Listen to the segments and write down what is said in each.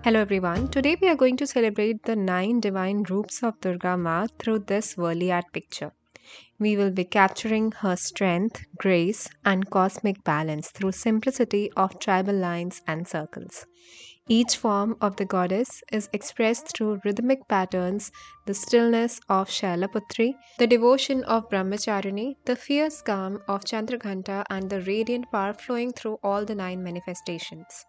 Hello everyone. Today we are going to celebrate the 9 divine roops of Durga Ma through this Warli Art picture. We will be capturing her strength, grace, and cosmic balance through simplicity of tribal lines and circles. Each form of the goddess is expressed through rhythmic patterns, the stillness of Shailaputri, the devotion of Brahmacharini, the fierce calm of Chandraghanta, and the radiant power flowing through all the 9 manifestations.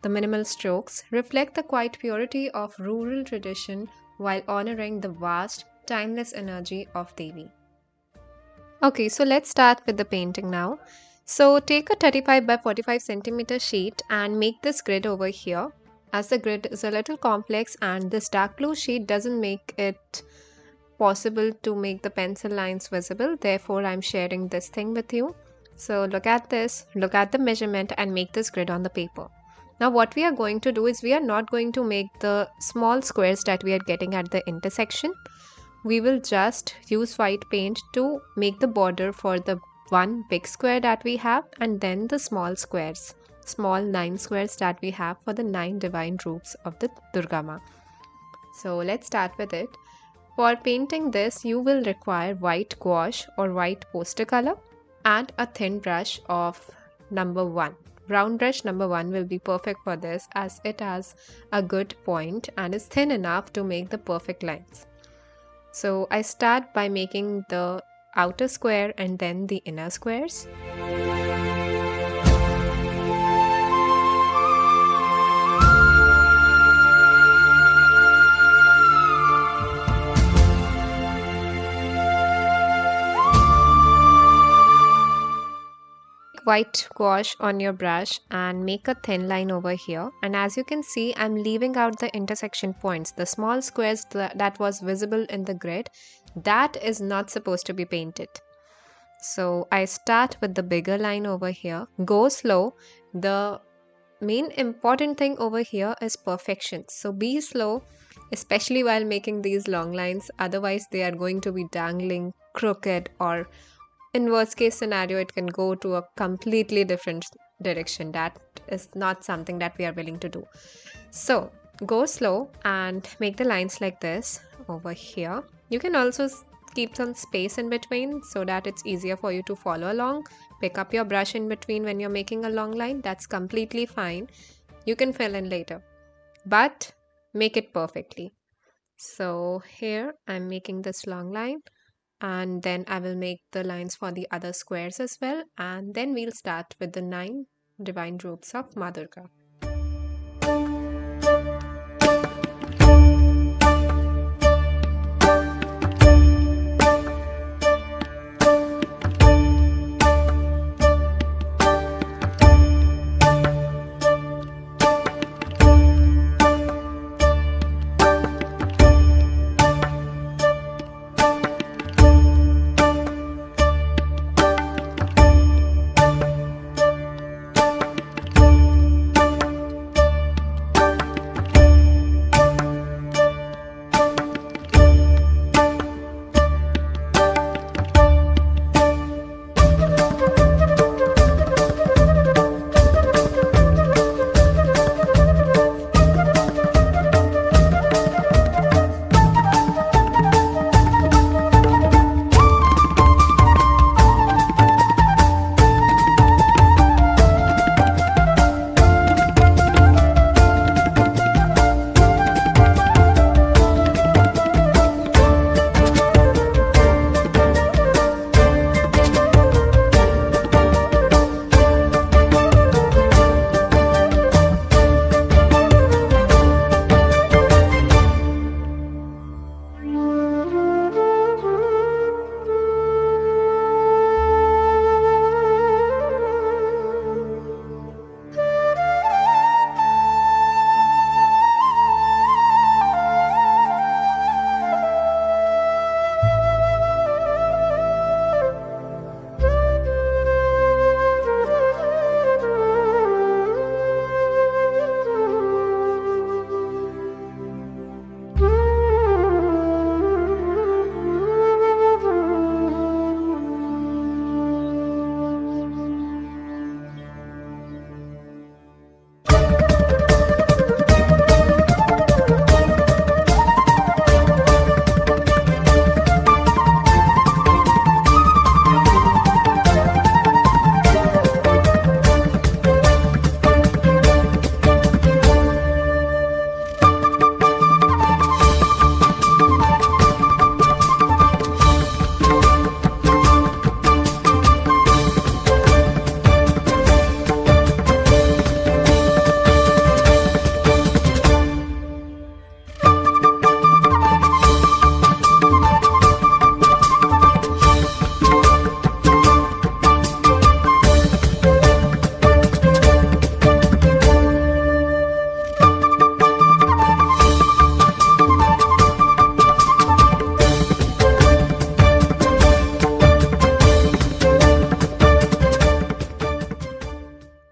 The minimal strokes reflect the quiet purity of rural tradition while honoring the vast, timeless energy of Devi. Okay, so let's start with the painting now. So take a 35 by 45 centimeter sheet and make this grid over here. As the grid is a little complex and this dark blue sheet doesn't make it possible to make the pencil lines visible, therefore I'm sharing this thing with you. So look at this, look at the measurement and make this grid on the paper. Now what we are going to do is we are not going to make the small squares that we are getting at the intersection. We will just use white paint to make the border for the one big square that we have and then the small squares, small 9 squares that we have for the 9 divine roops of the Durga Ma. So let's start with it. For painting this, you will require white gouache or white poster color and a thin brush of number 1. Round brush number 1 will be perfect for this as it has a good point and is thin enough to make the perfect lines. So I start by making the outer square and then the inner squares. White gouache on your brush and make a thin line over here, and as you can see I'm leaving out the intersection points, the small squares that was visible in the grid, that is not supposed to be painted. So I start with the bigger line over here, go slow. The main important thing over here is perfection, so be slow, especially while making these long lines, otherwise they are going to be dangling crooked, or in worst case scenario it can go to a completely different direction. That is not something that we are willing to do. So go slow and make the lines like this over here. You can also keep some space in between so that it's easier for you to follow along. Pick up your brush in between when you're making a long line, that's completely fine. You can fill in later, but make it perfectly. So here I'm making this long line, and then I will make the lines for the other squares as well, and then we'll start with the 9 divine roops of Ma Durga.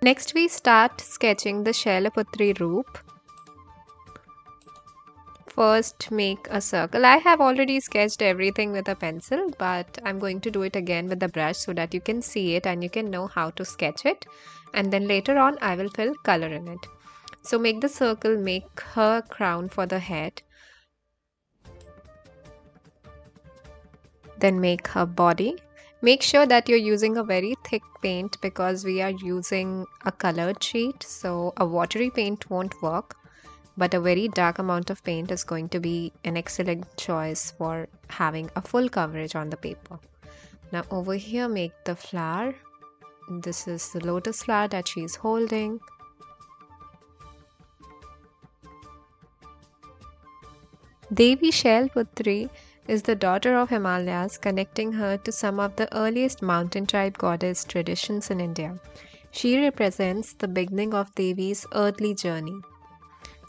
Next we start sketching the Shailaputri Roop. First make a circle. I have already sketched everything with a pencil, but I'm going to do it again with the brush so that you can see it and you can know how to sketch it. And then later on I will fill color in it. So make the circle, make her crown for the head. Then make her body. Make sure that you're using a very thick paint because we are using a colored sheet, so a watery paint won't work, but a very dark amount of paint is going to be an excellent choice for having a full coverage on the paper. Now over here make the flower. This is the lotus flower that she is holding. Devi Shailputri is the daughter of Himalayas, connecting her to some of the earliest mountain tribe goddess traditions in India. She represents the beginning of Devi's earthly journey.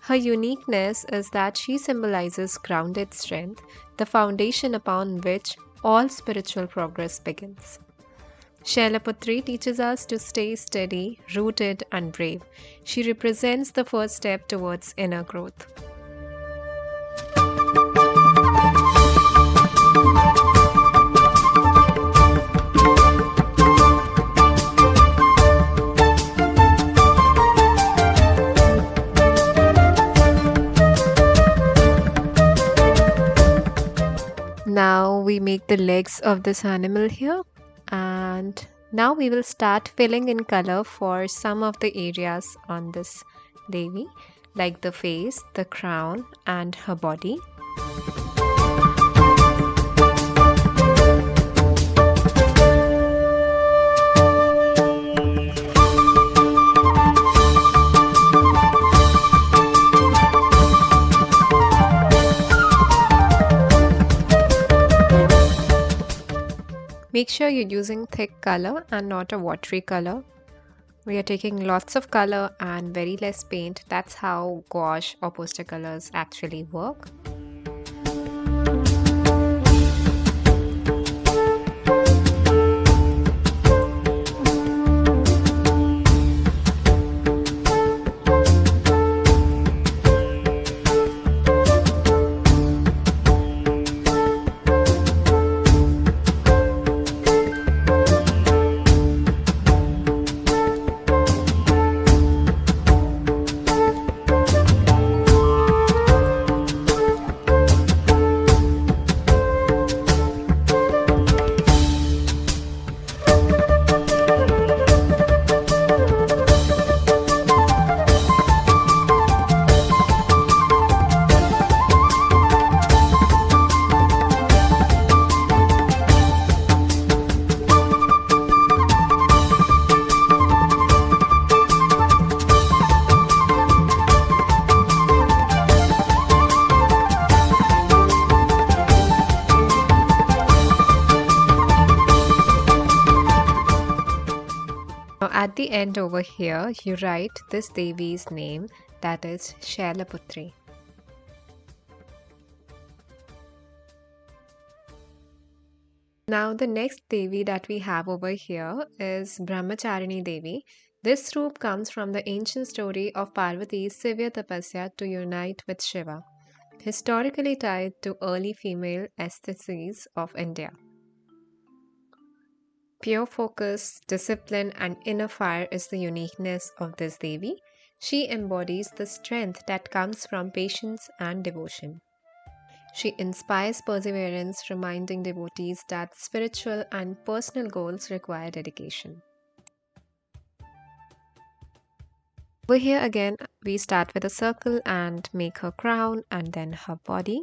Her uniqueness is that she symbolizes grounded strength, the foundation upon which all spiritual progress begins. Shailaputri teaches us to stay steady, rooted, and brave. She represents the first step towards inner growth. Now we make the legs of this animal here, and now we will start filling in color for some of the areas on this Devi, like the face, the crown, and her body. Make sure you're using thick color and not a watery color. We are taking lots of color and very less paint. That's how gouache or poster colors actually work. Now at the end over here, you write this Devi's name, that is Shailaputri. Now the next Devi that we have over here is Brahmacharini Devi. This roop comes from the ancient story of Parvati's severe tapasya to unite with Shiva, historically tied to early female aesthetics of India. Pure focus, discipline, and inner fire is the uniqueness of this Devi. She embodies the strength that comes from patience and devotion. She inspires perseverance, reminding devotees that spiritual and personal goals require dedication. Over here again, we start with a circle and make her crown and then her body.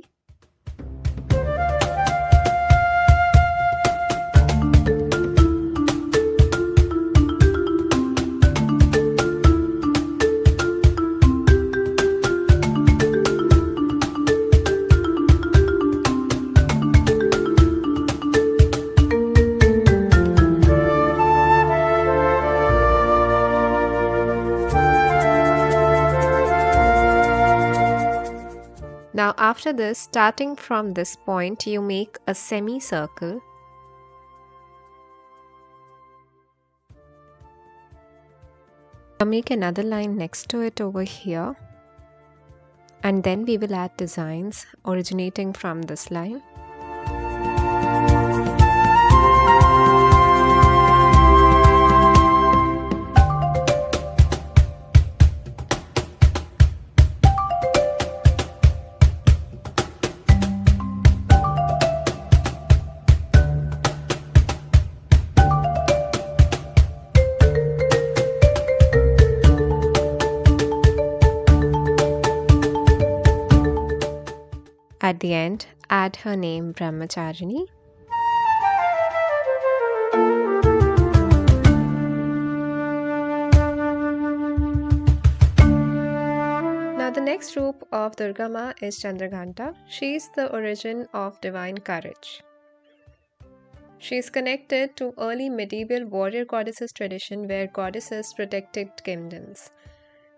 Now after this, starting from this point, you make a semicircle. Now make another line next to it over here, and then we will add designs originating from this line. At the end, add her name Brahmacharini. Now the next roop of Durga Ma is Chandraghanta. She is the origin of divine courage. She is connected to early medieval warrior goddesses tradition where goddesses protected kingdoms.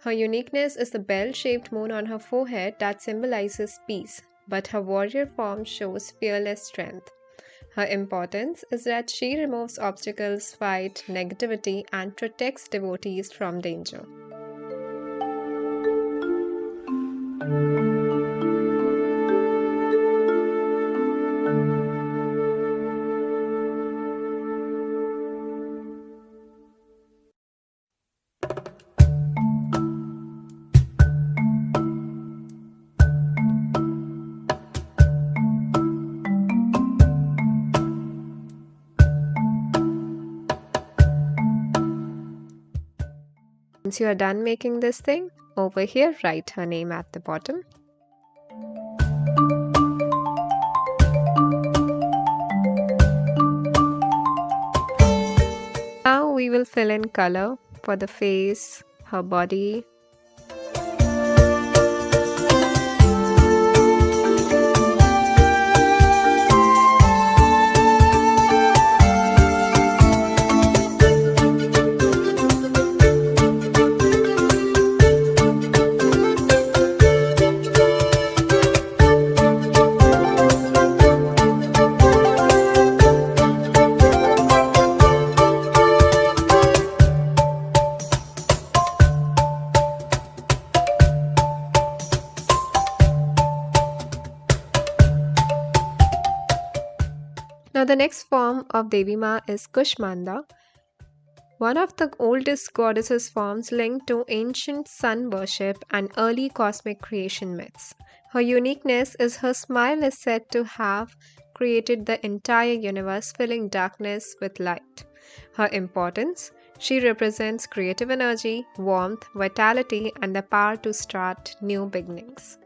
Her uniqueness is the bell-shaped moon on her forehead that symbolizes peace, but her warrior form shows fearless strength. Her importance is that she removes obstacles, fights negativity, and protects devotees from danger. Once you are done making this thing, over here write her name at the bottom. Now we will fill in color for the face, her body. Now the next form of Devi Ma is Kushmanda, one of the oldest goddesses forms linked to ancient sun worship and early cosmic creation myths. Her uniqueness is her smile is said to have created the entire universe, filling darkness with light. Her importance: she represents creative energy, warmth, vitality, and the power to start new beginnings.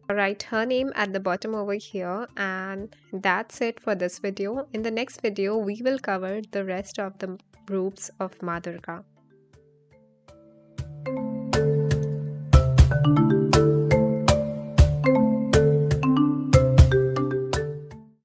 Write her name at the bottom over here, and that's it for this video. In the next video we will cover the rest of the groups of Ma Durga.